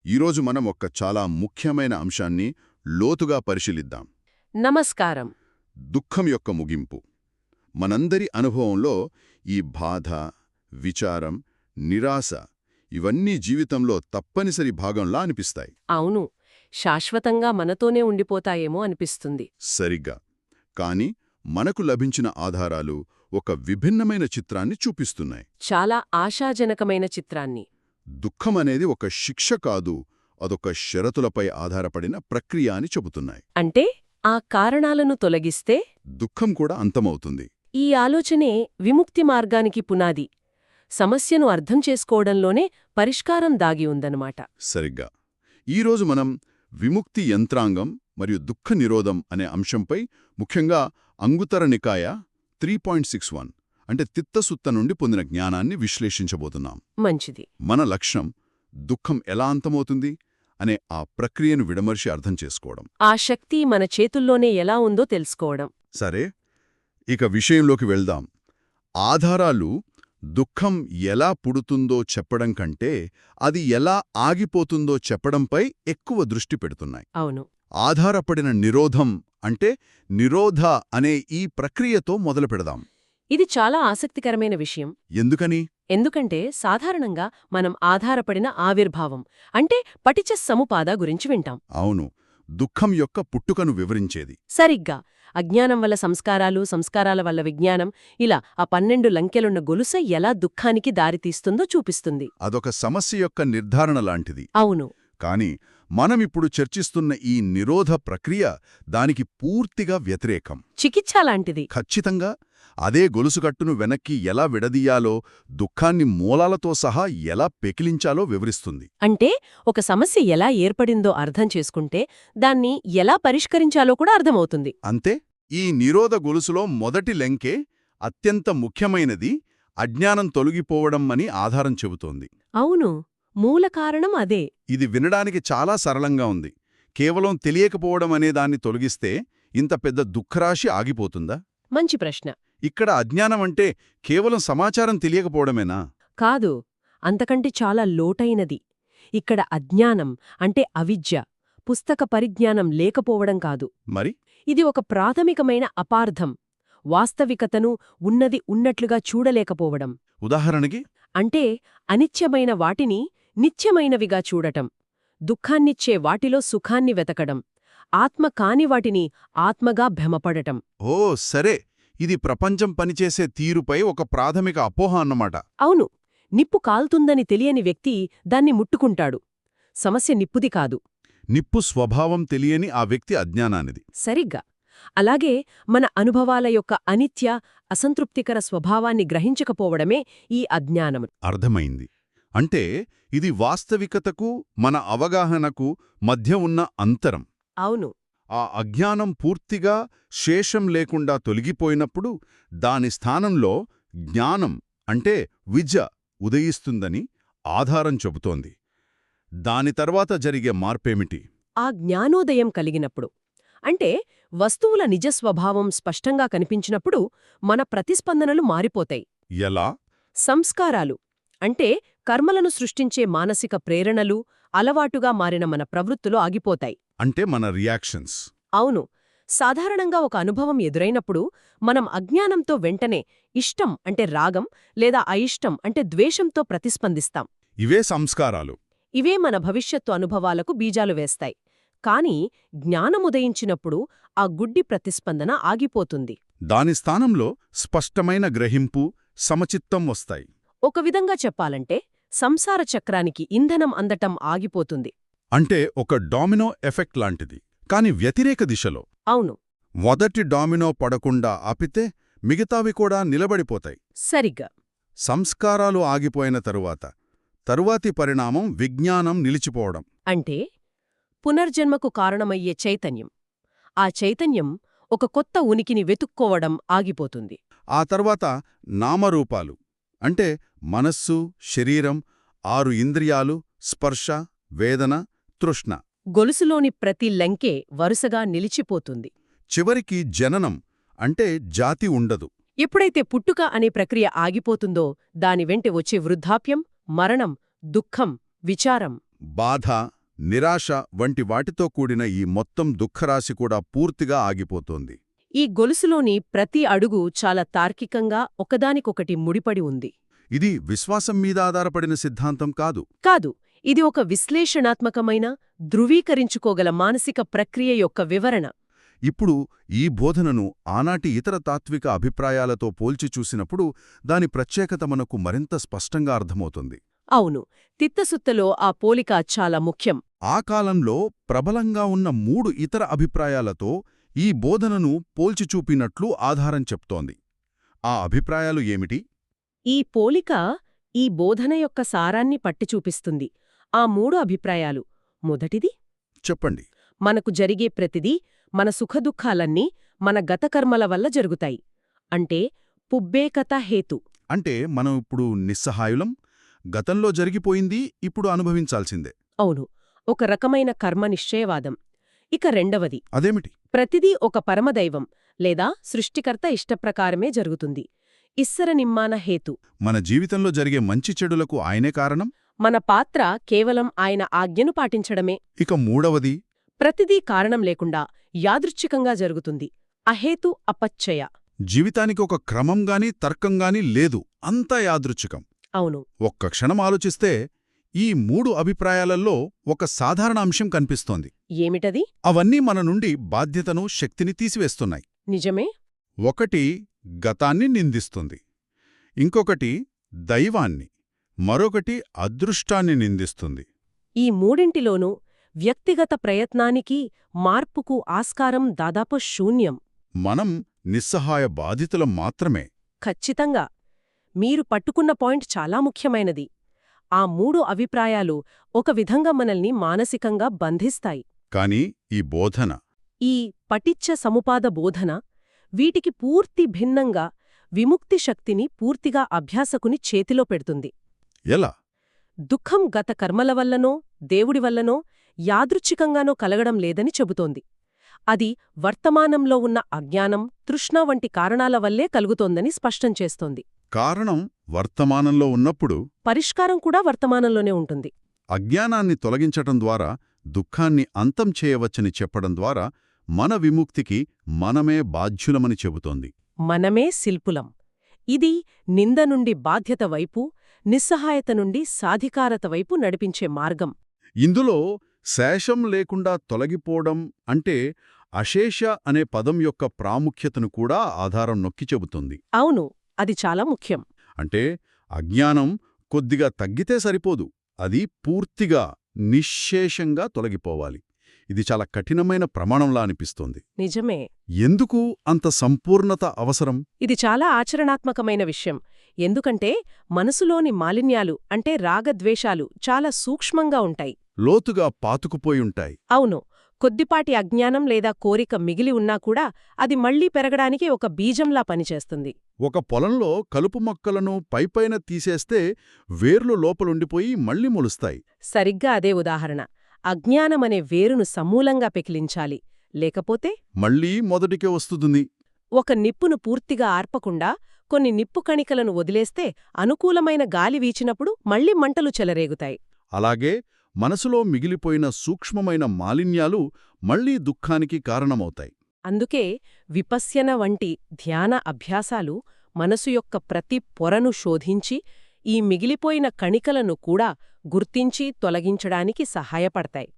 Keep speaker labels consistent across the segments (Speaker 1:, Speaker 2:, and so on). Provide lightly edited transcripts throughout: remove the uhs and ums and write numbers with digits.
Speaker 1: ఈరోజు మనం ఒక చాలా ముఖ్యమైన అంశాన్ని లోతుగా పరిశీలిద్దాం.
Speaker 2: నమస్కారం.
Speaker 1: దుఃఖం యొక్క ముగింపు. మనందరి అనుభవంలో ఈ బాధ, విచారం, నిరాశ ఇవన్నీ జీవితంలో తప్పనిసరి భాగంలా అనిపిస్తాయి.
Speaker 2: అవును, శాశ్వతంగా మనతోనే ఉండిపోతాయేమో అనిపిస్తుంది.
Speaker 1: సరిగ్గా. కాని మనకు లభించిన ఆధారాలు ఒక విభిన్నమైన చిత్రాన్ని చూపిస్తున్నాయి.
Speaker 2: చాలా ఆశాజనకమైన చిత్రాన్ని.
Speaker 1: దుఃఖమనేది ఒక శిక్ష కాదు, అదొక షరతులపై ఆధారపడిన ప్రక్రియ అని చెబుతున్నాయి.
Speaker 2: అంటే ఆ కారణాలను తొలగిస్తే
Speaker 1: దుఃఖం కూడా అంతమవుతుంది.
Speaker 2: ఈ ఆలోచనే విముక్తి మార్గానికి పునాది. సమస్యను అర్థం చేసుకోవడంలోనే పరిష్కారం దాగి ఉందన్నమాట.
Speaker 1: సరిగ్గా. ఈరోజు మనం విముక్తి యంత్రాంగం మరియు దుఃఖ నిరోధం అనే అంశంపై, ముఖ్యంగా అంగుత్తర నికాయ 3.61 అంటే తిత్తసుత్త నుండి పొందిన జ్ఞానాన్ని విశ్లేషించబోతున్నాం.
Speaker 2: మంచిది.
Speaker 1: మన లక్ష్యం దుఃఖం ఎలా అంతమవుతుంది అనే ఆ ప్రక్రియను విడమర్చి అర్థం చేసుకోవడం.
Speaker 2: ఆ శక్తి మన చేతుల్లోనే ఎలా ఉందో తెలుసుకోవడం.
Speaker 1: సరే, ఇక విషయంలోకి వెళ్దాం. ఆధారాలు దుఃఖం ఎలా పుడుతుందో చెప్పడం కంటే అది ఎలా ఆగిపోతుందో చెప్పడంపై ఎక్కువ దృష్టి పెడుతున్నాయి.
Speaker 2: అవును.
Speaker 1: ఆధారపడిన నిరోధం అంటే నిరోధ అనే ఈ ప్రక్రియతో మొదలు పెడదాం.
Speaker 2: ఇది చాలా ఆసక్తికరమైన విషయం.
Speaker 1: ఎందుకని?
Speaker 2: ఎందుకంటే సాధారణంగా మనం ఆధారపడిన ఆవిర్భావం అంటే పటిచ సముపాద గురించి వింటాం.
Speaker 1: అవును, దుఃఖం యొక్క పుట్టుకను వివరించేది.
Speaker 2: సరిగ్గా. అజ్ఞానం వల్ల సంస్కారాలు, సంస్కారాల వల్ల విజ్ఞానం, ఇలా ఆ 12 లంకెలున్న గొలుస ఎలా దుఃఖానికి దారితీస్తుందో చూపిస్తుంది.
Speaker 1: అదొక సమస్య యొక్క నిర్ధారణ లాంటిది.
Speaker 2: అవును.
Speaker 1: కాని మనమిప్పుడు చర్చిస్తున్న ఈ నిరోధ ప్రక్రియ దానికి పూర్తిగా వ్యతిరేకం.
Speaker 2: చికిత్స లాంటిది.
Speaker 1: ఖచ్చితంగా. అదే గొలుసుకట్టును వెనక్కి ఎలా విడదీయాలో, దుఃఖాన్ని మూలాలతో సహా ఎలా పెకిలించాలో వివరిస్తుంది.
Speaker 2: అంటే ఒక సమస్య ఎలా ఏర్పడిందో అర్థం చేసుకుంటే దాన్ని ఎలా పరిష్కరించాలో కూడా అర్థమవుతుంది.
Speaker 1: అంతే. ఈ నిరోధ గొలుసులో మొదటి లెంకే అత్యంత ముఖ్యమైనది అజ్ఞానం తొలగిపోవడం అని ఆధారం చెబుతోంది.
Speaker 2: అవును, మూల కారణం అదే.
Speaker 1: ఇది వినడానికి చాలా సరళంగా ఉంది. కేవలం తెలియకపోవడం అనే దాన్ని తొలగిస్తే ఇంత పెద్ద దుఃఖరాశి ఆగిపోతుందా?
Speaker 2: మంచి ప్రశ్న.
Speaker 1: ఇక్కడ అజ్ఞానం అంటే కేవలం సమాచారం తెలియకపోవడమేనా?
Speaker 2: కాదు, అంతకంటే చాలా లోటైనది. ఇక్కడ అజ్ఞానం అంటే అవిద్య, పుస్తక పరిజ్ఞానం లేకపోవడం కాదు.
Speaker 1: మరి?
Speaker 2: ఇది ఒక ప్రాథమికమైన అపార్థం. వాస్తవికతను ఉన్నది ఉన్నట్లుగా చూడలేకపోవడం.
Speaker 1: ఉదాహరణకి?
Speaker 2: అంటే అనిత్యమైన వాటిని నిత్యమైనవిగా చూడటం, దుఃఖాన్నిచ్చే వాటిలో సుఖాన్ని వెతకడం, ఆత్మ కాని వాటిని ఆత్మగా భ్రమపడటం.
Speaker 1: ఓ సరే, ఇది ప్రపంచం పనిచేసే తీరుపై ఒక ప్రాథమిక అపోహ అన్నమాట.
Speaker 2: అవును, నిప్పు కాల్తుందని తెలియని వ్యక్తి దాన్ని ముట్టుకుంటాడు. సమస్య నిప్పుది కాదు.
Speaker 1: నిప్పు స్వభావం తెలియని ఆ వ్యక్తి అజ్ఞానానిది.
Speaker 2: సరిగ్గా. అలాగే మన అనుభవాల యొక్క అనిత్య, అసంతృప్తికర స్వభావాన్ని గ్రహించకపోవడమే ఈ అజ్ఞానము.
Speaker 1: అర్థమైంది. అంటే ఇది వాస్తవికతకు మన అవగాహనకు మధ్య ఉన్న అంతరం.
Speaker 2: అవును.
Speaker 1: ఆ అజ్ఞానం పూర్తిగా శేషం లేకుండా తొలగిపోయినప్పుడు దాని స్థానంలో జ్ఞానం అంటే విద్య ఉదయిస్తుందని ఆధారం చెబుతోంది. దాని తర్వాత జరిగే మార్పేమిటి?
Speaker 2: ఆ జ్ఞానోదయం కలిగినప్పుడు, అంటే వస్తువుల నిజస్వభావం స్పష్టంగా కనిపించినప్పుడు మన ప్రతిస్పందనలు మారిపోతాయి.
Speaker 1: ఎలా?
Speaker 2: సంస్కారాలు అంటే కర్మలను సృష్టించే మానసిక ప్రేరణలు, అలవాటుగా మారిన మన ప్రవృత్తులు ఆగిపోతాయి.
Speaker 1: అంటే మన రియాక్షన్స్.
Speaker 2: అవును. సాధారణంగా ఒక అనుభవం ఎదురైనప్పుడు మనం అజ్ఞానంతో వెంటనే ఇష్టం అంటే రాగం లేదా అయిష్టం అంటే ద్వేషంతో ప్రతిస్పందిస్తాం.
Speaker 1: ఇవే సంస్కారాలు.
Speaker 2: ఇవే మన భవిష్యత్తు అనుభవాలకు బీజాలు వేస్తాయి. కానీ జ్ఞానముదయించినప్పుడు ఆ గుడ్డి ప్రతిస్పందన ఆగిపోతుంది.
Speaker 1: దాని స్థానంలో స్పష్టమైన గ్రహింపు, సమచిత్తం వస్తాయి.
Speaker 2: ఒక విధంగా చెప్పాలంటే సంసార చక్రానికి ఇంధనం అందటం ఆగిపోతుంది.
Speaker 1: అంటే ఒక డామినో ఎఫెక్ట్ లాంటిది. కాని వ్యతిరేక దిశలో.
Speaker 2: అవును.
Speaker 1: మొదటి డామినో పడకుండా ఆపితే మిగతావి కూడా నిలబడిపోతాయి.
Speaker 2: సరిగ్గా.
Speaker 1: సంస్కారాలు ఆగిపోయిన తరువాతి పరిణామం విజ్ఞానం నిలిచిపోవడం.
Speaker 2: అంటే పునర్జన్మకు కారణమయ్యే చైతన్యం. ఆ చైతన్యం ఒక కొత్త ఉనికిని వెతుక్కోవడం ఆగిపోతుంది.
Speaker 1: ఆ తర్వాత నామరూపాలు అంటే మనస్సు, శరీరం, 6 ఇంద్రియాలు, స్పర్శ, వేదన, తృష్ణ.
Speaker 2: గొలుసులోని ప్రతి లంకే వరుసగా నిలిచిపోతుంది.
Speaker 1: చివరికి జననం అంటే జాతి ఉండదు.
Speaker 2: ఎప్పుడైతే పుట్టుక అనే ప్రక్రియ ఆగిపోతుందో దాని వెంట వచ్చే వృద్ధాప్యం, మరణం, దుఃఖం, విచారం,
Speaker 1: బాధ, నిరాశ వంటి వాటితో కూడిన ఈ మొత్తం దుఃఖరాశి కూడా పూర్తిగా ఆగిపోతోంది.
Speaker 2: ఈ గొలుసులోని ప్రతి అడుగు చాలా తార్కికంగా ఒకదానికొకటి ముడిపడి ఉంది.
Speaker 1: ఇది విశ్వాసం మీద ఆధారపడిన సిద్ధాంతం కాదు.
Speaker 2: కాదు, ఇది ఒక విశ్లేషణాత్మకమైన, ధృవీకరించుకోగల మానసిక ప్రక్రియ యొక్క వివరణ.
Speaker 1: ఇప్పుడు ఈ బోధనను ఆనాటి ఇతర తాత్విక అభిప్రాయాలతో పోల్చి చూసినప్పుడు దాని ప్రత్యేకత మనకు మరింత స్పష్టంగా అర్థమవుతుంది.
Speaker 2: అవును, తిత్తసుత్తలో ఆ పోలిక చాలా ముఖ్యం.
Speaker 1: ఆ కాలంలో ప్రబలంగా ఉన్న 3 ఇతర అభిప్రాయాలతో ఈ బోధనను పోల్చి చూపినట్లు ఆధారం చెప్తోంది. ఆ అభిప్రాయాలు ఏమిటి?
Speaker 2: ఈ పోలిక ఈ బోధన యొక్క సారాన్ని పట్టి చూపిస్తుంది. ఆ 3 అభిప్రాయాలు: మొదటిది,
Speaker 1: చెప్పండి.
Speaker 2: మనకు జరిగే ప్రతిదీ, మన సుఖదుఖాలన్నీ మన గతకర్మల వల్ల జరుగుతాయి. అంటే పుబ్బేకత హేతు.
Speaker 1: అంటే మనం ఇప్పుడు నిస్సహాయులం, గతంలో జరిగిపోయింది ఇప్పుడు అనుభవించాల్సిందే.
Speaker 2: అవును, ఒక రకమైన కర్మ నిశ్చయవాదం. ఇక రెండవది,
Speaker 1: అదేమిటి?
Speaker 2: ప్రతిదీ ఒక పరమదైవం లేదా సృష్టికర్త ఇష్టప్రకారమే జరుగుతుంది. ఇస్సర నిమ్మాన హేతు.
Speaker 1: మన జీవితంలో జరిగే మంచి చెడులకు ఆయనే కారణం.
Speaker 2: మన పాత్ర కేవలం ఆయన ఆజ్ఞను పాటించడమే.
Speaker 1: ఇక మూడవది,
Speaker 2: ప్రతిదీ కారణం లేకుండా యాదృచ్ఛికంగా జరుగుతుంది. అహేతు అపచ్చయ.
Speaker 1: జీవితానికి ఒక క్రమంగాని తర్కంగాని లేదు, అంతా యాదృచ్ఛికం.
Speaker 2: అవును,
Speaker 1: ఒక్క క్షణం ఆలోచిస్తే ఈ 3 అభిప్రాయాలలో ఒక సాధారణ అంశం కనిపిస్తోంది.
Speaker 2: ఏమిటది?
Speaker 1: అవన్నీ మన నుండి బాధ్యతను, శక్తిని తీసివేస్తున్నాయి.
Speaker 2: నిజమే.
Speaker 1: ఒకటి గతాన్ని నిందిస్తుంది, ఇంకొకటి దైవాన్ని, మరొకటి అదృష్టాన్ని నిందిస్తుంది.
Speaker 2: ఈ మూడింటిలోనూ వ్యక్తిగత ప్రయత్నానికి, మార్పుకు ఆస్కారం దాదాపు శూన్యం.
Speaker 1: మనం నిస్సహాయ బాధితులం మాత్రమే.
Speaker 2: ఖచ్చితంగా. మీరు పట్టుకున్న పాయింట్ చాలా ముఖ్యమైనది. ఆ 3 అభిప్రాయాలు ఒక విధంగా మనల్ని మానసికంగా బంధిస్తాయి.
Speaker 1: కాని ఈ బోధన,
Speaker 2: ఈ పటిచ్చ సముపాద బోధన వీటికి పూర్తి భిన్నంగా విముక్తి శక్తిని పూర్తిగా అభ్యాసకుని చేతిలో పెడుతుంది.
Speaker 1: ఎలా?
Speaker 2: దుఃఖం గత కర్మల వల్లనో, దేవుడి వల్లనో, యాదృచ్ఛికంగానో కలగడం లేదని చెబుతోంది. అది వర్తమానంలో ఉన్న అజ్ఞానం, తృష్ణ వంటి కారణాల వల్లే కలుగుతోందని స్పష్టం చేస్తోంది.
Speaker 1: కారణం వర్తమానంలో ఉన్నప్పుడు
Speaker 2: పరిష్కారం కూడా వర్తమానంలోనే ఉంటుంది.
Speaker 1: అజ్ఞానాన్ని తొలగించటం ద్వారా దుఃఖాన్ని అంతం చేయవచ్చని చెప్పడం ద్వారా మన విముక్తికి మనమే బాధ్యులమని చెబుతోంది.
Speaker 2: మనమే శిల్పులం. ఇది నింద నుండి బాధ్యత వైపు, నిస్సహాయత నుండి సాధికారత వైపు నడిపించే మార్గం.
Speaker 1: ఇందులో శేషం లేకుండా తొలగిపోవడం అంటే అశేష అనే పదం యొక్క ప్రాముఖ్యతను కూడా ఆధారం నొక్కి చెబుతుంది.
Speaker 2: అవును, అది చాలా ముఖ్యం.
Speaker 1: అంటే అజ్ఞానం కొద్దిగా తగ్గితే సరిపోదు, అది పూర్తిగా నిశ్శేషంగా తొలగిపోవాలి. ఇది చాలా కఠినమైన ప్రమాణంలా అనిపిస్తోంది.
Speaker 2: నిజమే.
Speaker 1: ఎందుకు అంత సంపూర్ణత అవసరం?
Speaker 2: ఇది చాలా ఆచరణాత్మకమైన విషయం. ఎందుకంటే మనసులోని మాలిన్యాలు అంటే రాగద్వేషాలు చాలా సూక్ష్మంగా ఉంటాయి.
Speaker 1: లోతుగా పాతుకుపోయుంటాయి.
Speaker 2: అవును, కొద్దిపాటి అజ్ఞానం లేదా కోరిక మిగిలి ఉన్నా కూడా అది మళ్లీ పెరగడానికి ఒక బీజంలా పనిచేస్తుంది.
Speaker 1: ఒక పొలంలో కలుపు మొక్కలను పైపైన తీసేస్తే వేర్లు లోపలుండిపోయి మళ్లీ మొలుస్తాయి.
Speaker 2: సరిగ్గా అదే ఉదాహరణ. అజ్ఞానమనే వేరును సమూలంగా పెకిలించాలి, లేకపోతే
Speaker 1: మళ్లీ మొదటికే వస్తుంది.
Speaker 2: ఒక నిప్పును పూర్తిగా ఆర్పకుండా కొన్ని నిప్పు కణికలను వదిలేస్తే అనుకూలమైన గాలి వీచినప్పుడు మళ్లీ మంటలు చెలరేగుతాయి.
Speaker 1: అలాగే మనసులో మిగిలిపోయిన సూక్ష్మమైన మాలిన్యాలు మళ్లీ దుఃఖానికి కారణమవుతాయి.
Speaker 2: అందుకే విపశ్యన వంటి ధ్యాన అభ్యాసాలు మనసు యొక్క ప్రతి పొరను శోధించి ఈ మిగిలిపోయిన కణికలను కూడా గుర్తించి తొలగించడానికి సహాయపడతాయి.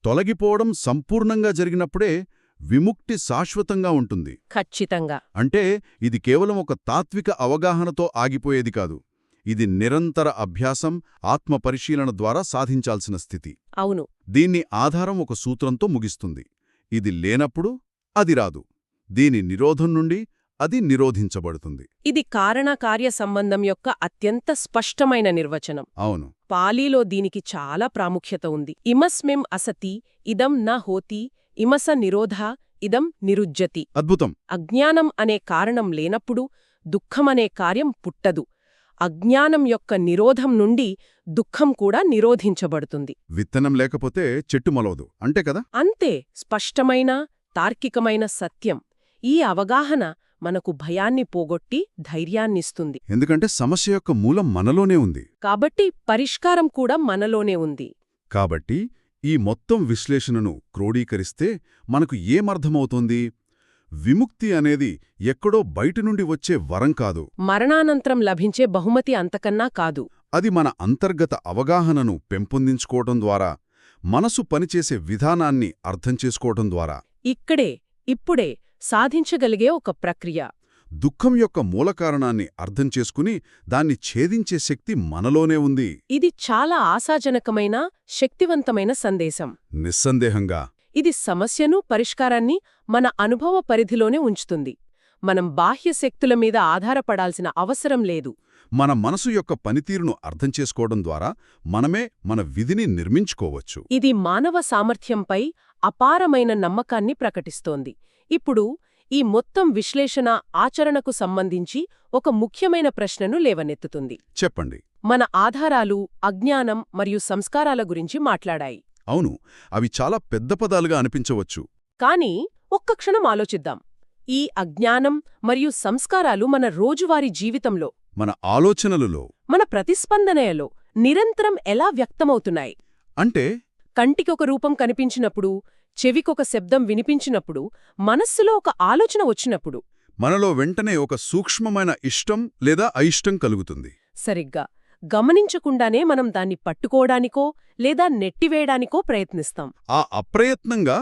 Speaker 1: తొలగిపోవడం సంపూర్ణంగా జరిగినప్పుడే విముక్తి శాశ్వతంగా ఉంటుంది.
Speaker 2: ఖచ్చితంగా.
Speaker 1: అంటే ఇది కేవలం ఒక తాత్విక అవగాహనతో ఆగిపోయేది కాదు. ఇది నిరంతర అభ్యాసం, ఆత్మపరిశీలన ద్వారా సాధించాల్సిన స్థితి.
Speaker 2: అవును.
Speaker 1: దీన్ని ఆధారం ఒక సూత్రంతో ముగిస్తుంది. ఇది లేనప్పుడు అది రాదు. దీని నిరోధం నుండి అది నిరోధించబడుతుంది.
Speaker 2: ఇది కారణకార్య సంబంధం యొక్క అత్యంత స్పష్టమైన నిర్వచనం.
Speaker 1: అవును.
Speaker 2: పాలీలో దీనికి చాలా ప్రాముఖ్యత ఉంది. ఇమస్మిం అసతి ఇదం న హోతి, ఇమస నిరోధ ఇదం నిరుజ్జతి.
Speaker 1: అద్భుతం.
Speaker 2: అజ్ఞానం అనే కారణం లేనప్పుడు దుఃఖమనే కార్యం పుట్టదు. అజ్ఞానం యొక్క నిరోధం నుండి దుఃఖం కూడా నిరోధించబడుతుంది.
Speaker 1: విత్తనం లేకపోతే చెట్టు మొలవదు అంటే కదా?
Speaker 2: అంతే స్పష్టమైన తార్కికమైన సత్యం. ఈ అవగాహన మనకు భయాన్ని పోగొట్టి ధైర్యాన్నిస్తుంది.
Speaker 1: ఎందుకంటే సమస్య యొక్క మూలం మనలోనే ఉంది.
Speaker 2: కాబట్టి పరిష్కారం కూడా మనలోనే ఉంది.
Speaker 1: కాబట్టి ఈ మొత్తం విశ్లేషణను క్రోడీకరిస్తే మనకు ఏమర్థమవుతోంది? విముక్తి అనేది ఎక్కడో బయటి నుండి వచ్చే వరం కాదు.
Speaker 2: మరణానంతరం లభించే బహుమతి అంతకన్నా కాదు.
Speaker 1: అది మన అంతర్గత అవగాహనను పెంపొందించుకోవటం ద్వారా, మనసు పనిచేసే విధానాన్ని అర్థం చేసుకోవటం ద్వారా,
Speaker 2: ఇక్కడే ఇప్పుడే సాధించగలిగే ఒక ప్రక్రియ.
Speaker 1: దుఃఖం యొక్క మూలకారణాన్ని అర్థం చేసుకుని దాన్ని ఛేదించే శక్తి మనలోనే ఉంది.
Speaker 2: ఇది చాలా ఆశాజనకమైన, శక్తివంతమైన సందేశం.
Speaker 1: నిస్సందేహంగా
Speaker 2: ఇది సమస్యను, పరిష్కారాన్ని మన అనుభవ పరిధిలోనే ఉంచుతుంది. మనం బాహ్య శక్తుల మీద ఆధారపడాల్సిన అవసరం లేదు.
Speaker 1: మన మనసు యొక్క పనితీరును అర్థం చేసుకోవడం ద్వారా మనమే మన విధిని నిర్మించుకోవచ్చు.
Speaker 2: ఇది మానవ సామర్థ్యంపై అపారమైన నమ్మకాన్ని ప్రకటిస్తోంది. ఇప్పుడు ఈ మొత్తం విశ్లేషణ ఆచరణకు సంబంధించి ఒక ముఖ్యమైన ప్రశ్నను లేవనెత్తుతుంది.
Speaker 1: చెప్పండి.
Speaker 2: మన ఆధారాలు, అజ్ఞానం మరియు సంస్కారాల గురించి మాట్లాడాయి.
Speaker 1: అవును, అవి చాలా పెద్ద పదాలుగా అనిపించవచ్చు.
Speaker 2: కానీ ఒక్క క్షణం ఆలోచిద్దాం. ఈ అజ్ఞానం మరియు సంస్కారాలు మన రోజువారీ జీవితంలో,
Speaker 1: మన ఆలోచనలలో,
Speaker 2: మన ప్రతిస్పందనలో నిరంతరం ఎలా వ్యక్తమవుతున్నాయి?
Speaker 1: అంటే
Speaker 2: కంటికొక రూపం కనిపించినప్పుడు, చెవికొక శబ్దం వినిపించినప్పుడు, మనస్సులో ఒక ఆలోచన వచ్చినప్పుడు
Speaker 1: మనలో వెంటనే ఒక సూక్ష్మమైన ఇష్టం లేదా అయిష్టం కలుగుతుంది.
Speaker 2: సరిగ్గా గమనించకుండానే మనం దాన్ని పట్టుకోవడానికో లేదా నెట్టివేయడానికో ప్రయత్నిస్తాం.
Speaker 1: ఆ అప్రయత్నంగా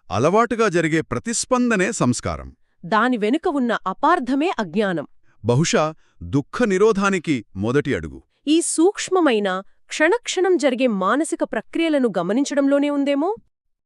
Speaker 1: అలవాటుగా జరిగే ప్రతిస్పందనే సంస్కారం.
Speaker 2: దాని వెనుక ఉన్న అపార్థమే అజ్ఞానం.
Speaker 1: బహుశా దుఃఖ నిరోధానికి మొదటి అడుగు
Speaker 2: ఈ సూక్ష్మమైన, క్షణక్షణం జరిగే మానసిక ప్రక్రియలను గమనించడంలోనే ఉందేమో.